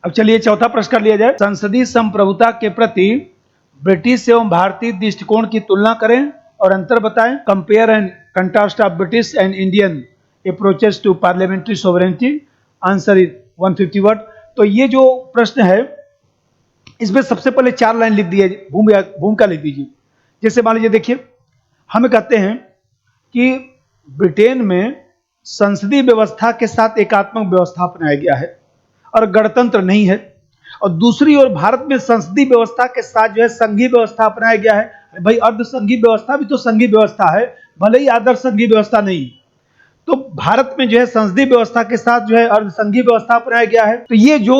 अब चलिए चौथा प्रश्न कर लिया जाए। संसदीय संप्रभुता के प्रति ब्रिटिश एवं भारतीय दृष्टिकोण की तुलना करें और अंतर बताएं। Compare and contrast of British and Indian approaches to parliamentary sovereignty. Answer is 150 word. तो ये जो प्रश्न है इसमें सबसे पहले 4 लाइन लिख दिए, भूमिका लिख दीजिए। जैसे मान लीजिए, देखिए हमें कहते हैं कि ब्रिटेन में संसदीय व्यवस्था के साथ एकात्मक व्यवस्था अपनाया गया है और गणतंत्र नहीं है, और दूसरी ओर भारत में संसदीय व्यवस्था के साथ जो है संघीय व्यवस्था अपनाया गया है। भाई अर्ध संघीय व्यवस्था भी तो संघीय व्यवस्था है, भले ही आदर्श संघीय व्यवस्था नहीं। तो भारत में जो है संसदीय व्यवस्था के साथ जो है अर्ध संघीय व्यवस्था अपनाया गया है। तो ये जो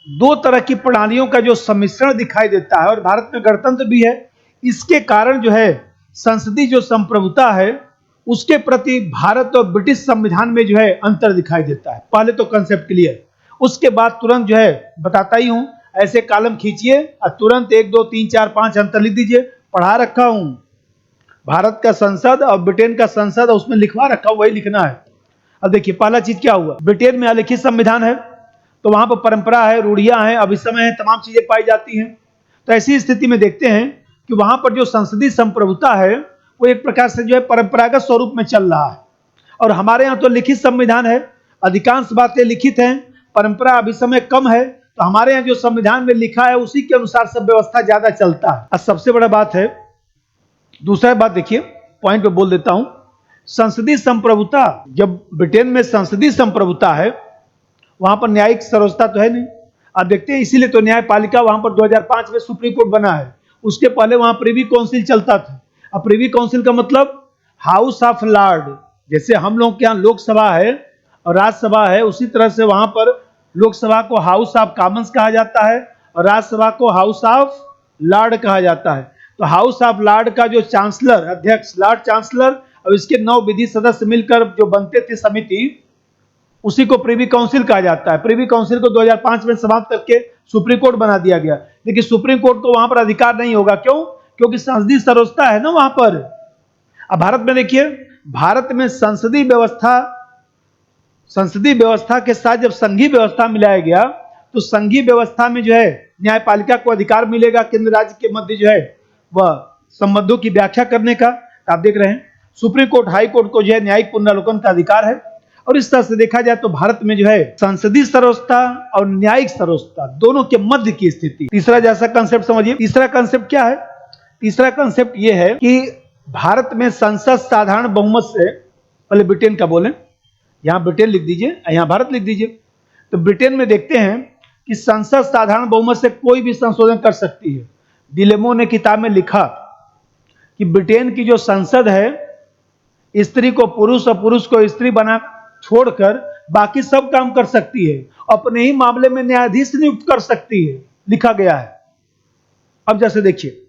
दो तरह की प्रणालियों का जो सम्मिश्रण दिखाई देता है, और भारत में गणतंत्र भी है, इसके कारण जो है संसदीय जो संप्रभुता है उसके प्रति भारत और ब्रिटिश संविधान में जो है अंतर दिखाई देता है। पहले तो कंसेप्ट क्लियर, उसके बाद तुरंत जो है बताता ही हूं, ऐसे कॉलम खींचिए और तुरंत 1 2 3 4 5 अंतर लिख दीजिए। पढ़ा रखा हूं, भारत का संसद और ब्रिटेन का संसद, उसमें लिखवा रखा हूं, वही लिखना है। अब देखिए पहला चीज क्या हुआ, ब्रिटेन में अलिखित संविधान है, तो वहां पर परंपरा है, रूढ़ियां हैं, अभिसमय है, तमाम चीजें पाई जाती हैं। तो ऐसी स्थिति में देखते हैं कि वहां पर जो संसदीय संप्रभुता है वो एक प्रकार से जो है परंपरागत स्वरूप में चल रहा है, और हमारे यहाँ तो लिखित संविधान है, अधिकांश बातें लिखित हैं, परंपरा अभिसमय कम है। तो हमारे यहाँ जो संविधान में लिखा है उसी के अनुसार सब व्यवस्था ज्यादा चलता है। अब सबसे बड़ा बात है, दूसरा बात देखिए, पॉइंट पे बोल देता हूं, संसदीय संप्रभुता, जब ब्रिटेन में संसदीय संप्रभुता है वहां पर न्यायिक सर्वोच्चता तो है नहीं। आप देखते हैं इसीलिए तो न्यायपालिका वहां पर 2005 में सुप्रीम कोर्ट बना है। उसके पहले वहां प्रिवी काउंसिल चलता था। अब प्रिवी काउंसिल का मतलब हाउस ऑफ लॉर्ड, जैसे हम लोग के यहाँ लोकसभा है और राज्यसभा है, उसी तरह से वहां पर लोकसभा को हाउस ऑफ कॉमन्स कहा जाता है और राज्यसभा को हाउस ऑफ लॉर्ड कहा जाता है। तो हाउस ऑफ लॉर्ड का जो चांसलर, अध्यक्ष, लॉर्ड चांसलर, और इसके 9 विधि सदस्य मिलकर जो बनते थे समिति, उसी को प्रिवी काउंसिल कहा जाता है। प्रिवी काउंसिल को 2005 में समाप्त करके सुप्रीम कोर्ट बना दिया गया, लेकिन सुप्रीम कोर्ट को वहां पर अधिकार नहीं होगा। क्यों? क्योंकि संसदीय सर्वोच्चता है ना वहां पर। अब भारत में देखिए, भारत में संसदीय व्यवस्था के साथ जब संघीय व्यवस्था मिलाया गया तो संघीय व्यवस्था में जो है न्यायपालिका को अधिकार मिलेगा केंद्र राज्य के मध्य जो है वह संबंधों की व्याख्या करने का। आप देख रहे हैं सुप्रीम कोर्ट, हाई कोर्ट को जो है न्यायिक पुनरावलोकन का अधिकार है। और इस तरह से देखा जाए तो भारत में जो है संसदीय सर्वोच्चता और न्यायिक सर्वोच्चता दोनों के मध्य की स्थिति। तीसरा जैसा कंसेप्ट समझिए, तीसरा कंसेप्ट क्या है? तीसरा कंसेप्ट यह है कि भारत में संसद साधारण बहुमत से, पहले ब्रिटेन का बोलें, यहां ब्रिटेन लिख दीजिए, यहां भारत लिख दीजिए। तो ब्रिटेन में देखते हैं कि संसद साधारण बहुमत से कोई भी संशोधन कर सकती है। डिलेमो ने किताब में लिखा कि ब्रिटेन की जो संसद है, स्त्री को पुरुष और पुरुष को स्त्री बना छोड़कर बाकी सब काम कर सकती है, अपने ही मामले में न्यायाधीश नियुक्त कर सकती है, लिखा गया है। अब जैसे देखिए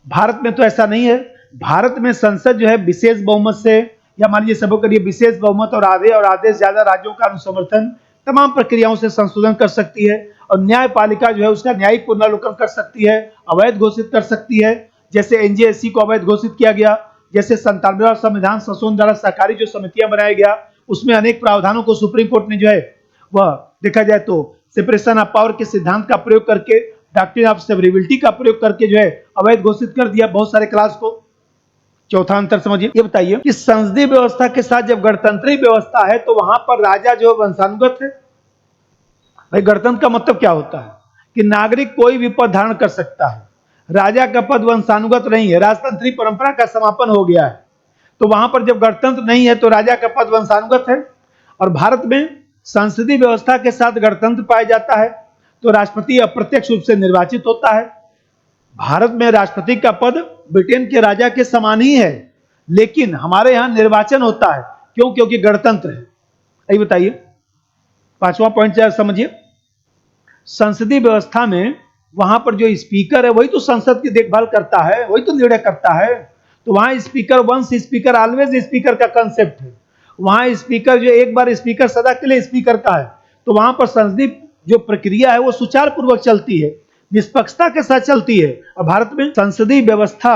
भारत में तो ऐसा नहीं है। भारत में संसद जो है विशेष बहुमत से, या मान लीजिए सबको करिए विशेष बहुमत और आधे से ज्यादा राज्यों का अनुसमर्थन, तमाम प्रक्रियाओं से संशोधन कर सकती है। और न्यायपालिका जो है उसका न्यायिक पुनरावलोकन कर सकती है, अवैध घोषित कर सकती है। जैसे एनजेएससी को अवैध घोषित किया गया, जैसे 97वां संविधान संशोधन द्वारा सहकारी जो समितियां बनाया गया, उसमें अनेक प्रावधानों को सुप्रीम कोर्ट ने जो है वह देखा जाए तो सेपरेशन ऑफ पावर के सिद्धांत का प्रयोग करके, डॉक्ट्रिन ऑफ सेवरेबिलिटी का प्रयोग करके जो है अवैध घोषित कर दिया बहुत सारे क्लास को। चौथा अंतर समझिए, ये बताइए कि संसदीय व्यवस्था के साथ जब गणतंत्री व्यवस्था है तो वहां पर राजा जो वंशानुगत है। भाई गणतंत्र का मतलब क्या होता है कि नागरिक कोई भी पद धारण कर सकता है, राजा का पद वंशानुगत नहीं है, राजतंत्री परंपरा का समापन हो गया है। तो वहां पर जब गणतंत्र नहीं है तो राजा का पद वंशानुगत है। और भारत में संसदीय व्यवस्था के साथ गणतंत्र पाया जाता है, तो राष्ट्रपति अप्रत्यक्ष रूप से निर्वाचित होता है। भारत में राष्ट्रपति का पद ब्रिटेन के राजा के समान ही है, लेकिन हमारे यहां निर्वाचन होता है। क्यों? क्योंकि गणतंत्र है। यही बताइए, पांचवा पॉइंट समझिए, संसदीय व्यवस्था में वहां पर जो स्पीकर है वही तो संसद की देखभाल करता है, वही तो निर्णय करता है। तो वहां speaker once speaker always speaker का कंसेप्ट है। वहां स्पीकर जो एक बार स्पीकर सदा के लिए स्पीकर का है। तो वहां पर संसदीय जो प्रक्रिया है वो सुचारू पूर्वक चलती है, निष्पक्षता के साथ चलती है। और भारत में संसदीय व्यवस्था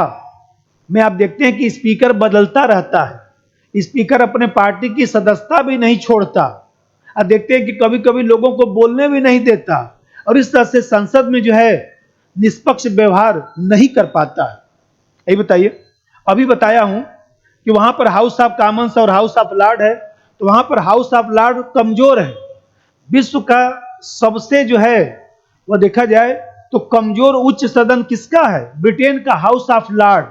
में आप देखते हैं कि स्पीकर बदलता रहता है, स्पीकर अपने पार्टी की सदस्यता भी नहीं छोड़ता। आप देखते हैं कि कभी कभी लोगों को बोलने भी नहीं देता, और इस तरह से संसद में जो है निष्पक्ष व्यवहार नहीं कर पाता है। यही बताइए, अभी बताया हूं कि वहां पर हाउस ऑफ कॉमन्स और हाउस ऑफ लॉर्ड है, तो वहां पर हाउस ऑफ लॉर्ड कमजोर है। विश्व का सबसे जो है वह देखा जाए तो कमजोर उच्च सदन किसका है? ब्रिटेन का हाउस ऑफ लॉर्ड।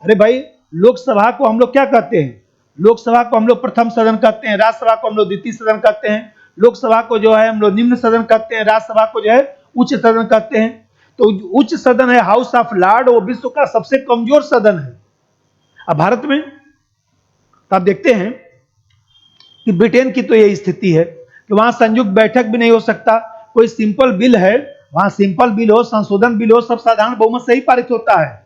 अरे भाई, लोकसभा को हम लोग क्या कहते हैं? लोकसभा को हम लोग प्रथम सदन कहते हैं, राज्यसभा को हम लोग द्वितीय सदन कहते हैं, लोकसभा को जो है हम लोग निम्न सदन कहते हैं, राज्यसभा को जो है उच्च सदन कहते हैं। तो उच्च सदन है हाउस ऑफ लॉर्ड, वो विश्व का सबसे कमजोर सदन है। अब भारत में तो आप देखते हैं कि ब्रिटेन की तो यही स्थिति है कि वहां संयुक्त बैठक भी नहीं हो सकता। कोई सिंपल बिल है, वहां सिंपल बिल हो, संशोधन बिल हो, सब साधारण बहुमत से ही पारित होता है।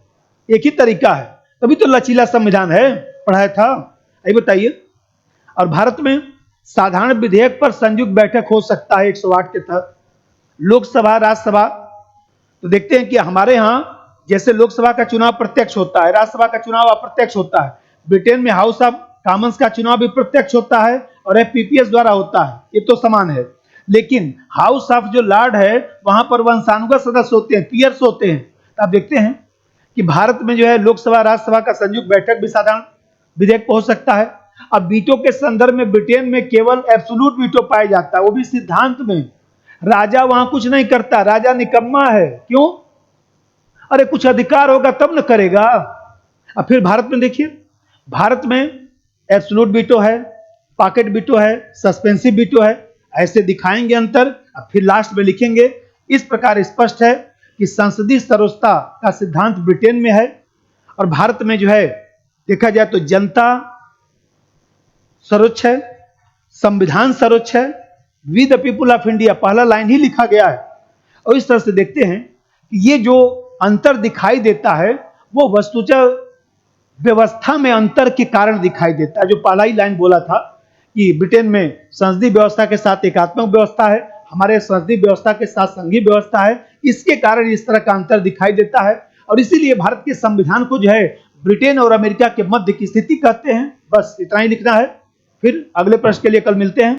एक ही तरीका है, तभी तो लचीला संविधान है, पढ़ाया था। यही बताइए, और भारत में साधारण विधेयक पर संयुक्त बैठक हो सकता है 108 के तहत। लोकसभा राज्यसभा तो देखते हैं कि हमारे यहाँ जैसे लोकसभा का चुनाव प्रत्यक्ष होता है, राज्यसभा का चुनाव अप्रत्यक्ष होता है, ब्रिटेन में हाउस ऑफ कॉमन्स का चुनाव भी प्रत्यक्ष होता है और एफपीपीएस द्वारा होता है, ये तो समान है। लेकिन हाउस ऑफ जो लॉर्ड है वहां पर वंशानुगत सदस्य होते हैं, पीयर्स होते हैं। तो आप देखते हैं कि भारत में जो है लोकसभा राज्यसभा का संयुक्त बैठक भी साधारण विधेयक हो सकता है। अब वीटो के संदर्भ में ब्रिटेन में केवल एब्सोल्यूट वीटो पाया जाता है, वो भी सिद्धांत में। राजा वहां कुछ नहीं करता, राजा निकम्मा है। क्यों? अरे कुछ अधिकार होगा तब न करेगा। अब फिर भारत में देखिए, भारत में एब्सोल्यूट वीटो है, पॉकेट वीटो है, सस्पेंसिव वीटो है। ऐसे दिखाएंगे अंतर, अब फिर लास्ट में लिखेंगे। इस प्रकार स्पष्ट है कि संसदीय सर्वोच्चता का सिद्धांत ब्रिटेन में है और भारत में जो है देखा जाए तो जनता सर्वोच्च है, संविधान सर्वोच्च है, we the people of India पहला लाइन ही लिखा गया है। और इस तरह से देखते हैं कि ये जो अंतर दिखाई देता है वो वस्तुतः व्यवस्था में अंतर के कारण दिखाई देता है। जो पहला ही लाइन बोला था कि ब्रिटेन में संसदीय व्यवस्था के साथ एकात्मक व्यवस्था है, हमारे संसदीय व्यवस्था के साथ संघीय व्यवस्था है, इसके कारण इस तरह का अंतर दिखाई देता है। और इसीलिए भारत के संविधान को जो है ब्रिटेन और अमेरिका के मध्य की स्थिति कहते हैं। बस इतना ही लिखना है, फिर अगले प्रश्न के लिए कल मिलते हैं।